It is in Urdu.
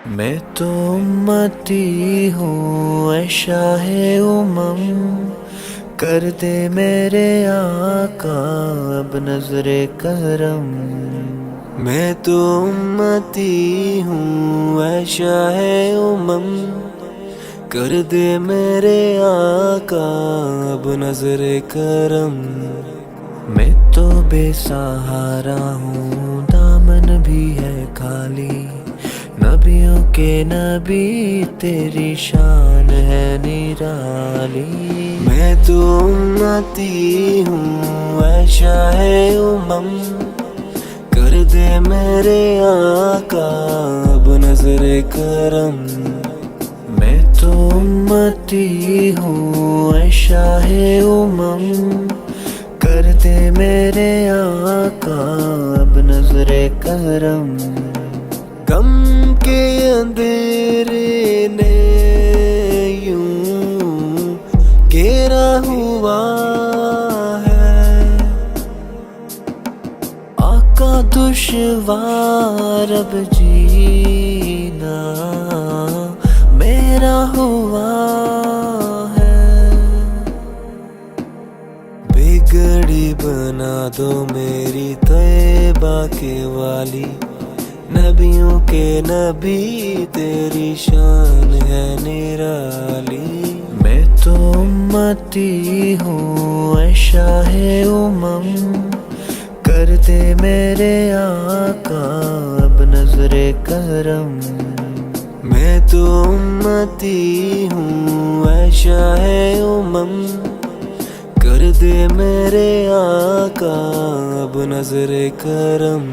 میں تو امتی ہوں اے شاہ امم، کر دے میرے آقا اب نظر کرم۔ میں تو امتی ہوں اے شاہ امم، کر دے میرے آقا اب نظر کرم۔ میں تو بے سہارا ہوں، دامن بھی ہے خالی، نبیوں کے نبی تیری شان ہے نرالی۔ میں تو امتی ہوں اے شاہ امم، کر دے میرے آقا اب نظر کرم۔ میں تو امتی ہوں اے شاہ امم، کر دے میرے آقا اب نظر کرم۔ غم کے اندھیرے نے یوں گھیرا ہوا ہے، آقا دشوار اب جینا میرا ہوا ہے۔ بگڑی بنا دو میری طیبہ کے والی، نبیوں کے نبی تیری شان ہے نرالی۔ میں تو امتی ہوں اے شاہ امم، کر دے میرے آقا اب نظر کرم۔ میں تو امتی ہوں اے شاہ امم، کر دے میرے آقا اب نظر کرم۔